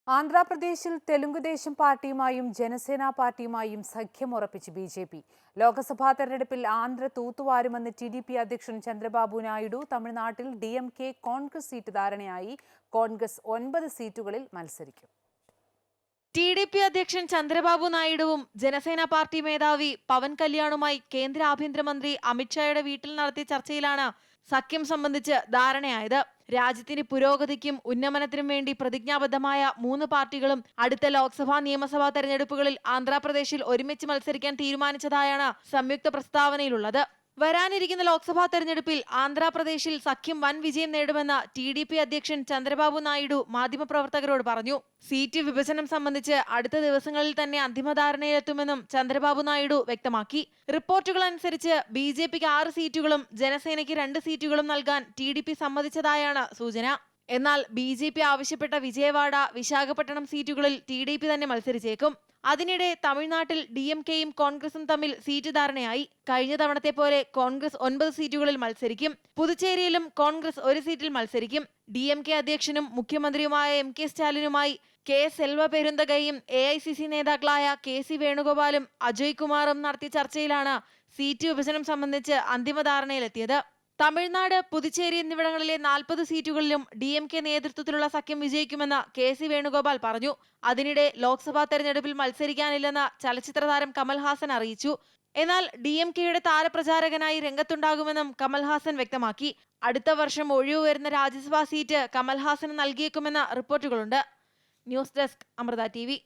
ആന്ധ്രാപ്രദേശിൽ തെലുങ്കുദേശം പാർട്ടിയുമായും ജനസേന പാർട്ടിയുമായും സഖ്യമുറപ്പിച്ച് ബി.ജെ.പി. ലോക്സഭാ തെരഞ്ഞെടുപ്പിൽ ആന്ധ്ര തൂത്തുവാരുമെന്ന് ടി.ഡി.പി അധ്യക്ഷൻ ചന്ദ്രബാബു നായിഡു. തമിഴ്നാട്ടിൽ ഡി.എം.കെ കോൺഗ്രസ് സീറ്റ് ധാരണയായി. കോൺഗ്രസ് 9 സീറ്റുകളിൽ മത്സരിക്കും. ടി.ഡി.പി അധ്യക്ഷൻ ചന്ദ്രബാബു നായിഡുവും ജനസേന പാർട്ടി മേധാവി പവൻ കല്യാണുമായി കേന്ദ്ര ആഭ്യന്തരമന്ത്രി അമിത്ഷായുടെ വീട്ടിൽ നടത്തിയ ചർച്ചയിലാണ് സഖ്യം സംബന്ധിച്ച് ധാരണയായത്. രാജ്യത്തിന്റെ പുരോഗതിക്കും ഉന്നമനത്തിനും വേണ്ടി പ്രതിജ്ഞാബദ്ധമായ 3 പാർട്ടികളും അടുത്ത ലോക്സഭാ നിയമസഭാ തെരഞ്ഞെടുപ്പുകളിൽ ആന്ധ്രാപ്രദേശിൽ ഒരുമിച്ച് മത്സരിക്കാൻ തീരുമാനിച്ചതായാണ് സംയുക്ത പ്രസ്താവനയിലുള്ളത്. വരാനിരിക്കുന്ന ലോക്സഭാ തെരഞ്ഞെടുപ്പിൽ ആന്ധ്രാപ്രദേശിൽ സഖ്യം വൻ വിജയം നേടുമെന്ന് ടി.ഡി.പി അധ്യക്ഷൻ ചന്ദ്രബാബു നായിഡു മാധ്യമപ്രവർത്തകരോട് പറഞ്ഞു. സീറ്റ് വിഭജനം സംബന്ധിച്ച് അടുത്ത ദിവസങ്ങളിൽ തന്നെ അന്തിമധാരണയിലെത്തുമെന്നും ചന്ദ്രബാബു നായിഡു വ്യക്തമാക്കി. റിപ്പോർട്ടുകൾ അനുസരിച്ച് ബി.ജെ.പിക്ക് 6 സീറ്റുകളും ജനസേനയ്ക്ക് 2 സീറ്റുകളും നൽകാൻ ടി.ഡി.പി സമ്മതിച്ചതായാണ് സൂചന. എന്നാൽ ബി.ജെ.പി ആവശ്യപ്പെട്ട വിജയവാഡ, വിശാഖപട്ടണം സീറ്റുകളിൽ ടി.ഡി.പി തന്നെ മത്സരിച്ചേക്കും. അതിനിടെ തമിഴ്നാട്ടിൽ ഡി.എം.കെയും കോൺഗ്രസും തമ്മിൽ സീറ്റ് ധാരണയായി. കഴിഞ്ഞ തവണത്തെ പോലെ കോൺഗ്രസ് 9 സീറ്റുകളിൽ മത്സരിക്കും. പുതുച്ചേരിയിലും കോൺഗ്രസ് 1 സീറ്റിൽ മത്സരിക്കും. ഡി.എം.കെ അധ്യക്ഷനും മുഖ്യമന്ത്രിയുമായ എം.കെ സ്റ്റാലിനുമായി കെ.എസ്. സെൽവപെരുന്തകയും എ.ഐ.സി.സി നേതാക്കളായ കെ.സി. വേണുഗോപാലും അജയ് കുമാറും നടത്തിയ ചർച്ചയിലാണ് സീറ്റ് വിഭജനം സംബന്ധിച്ച് അന്തിമ ധാരണയിലെത്തിയത്. തമിഴ്നാട്, പുതുച്ചേരി എന്നിവിടങ്ങളിലെ 40 സീറ്റുകളിലും ഡി.എം.കെ നേതൃത്വത്തിലുള്ള സഖ്യം വിജയിക്കുമെന്ന് കെ.സി. വേണുഗോപാൽ പറഞ്ഞു. അതിനിടെ ലോക്സഭാ തെരഞ്ഞെടുപ്പിൽ മത്സരിക്കാനില്ലെന്ന് ചലച്ചിത്രതാരം കമൽഹാസൻ അറിയിച്ചു. എന്നാൽ ഡി.എം.കെയുടെ താരപ്രചാരകനായി രംഗത്തുണ്ടാകുമെന്നും കമൽഹാസൻ വ്യക്തമാക്കി. അടുത്ത വർഷം ഒഴിവ് വരുന്ന രാജ്യസഭാ സീറ്റ് കമൽഹാസന് നൽകിയേക്കുമെന്ന റിപ്പോർട്ടുകളുണ്ട്. News desk, Amrita TV.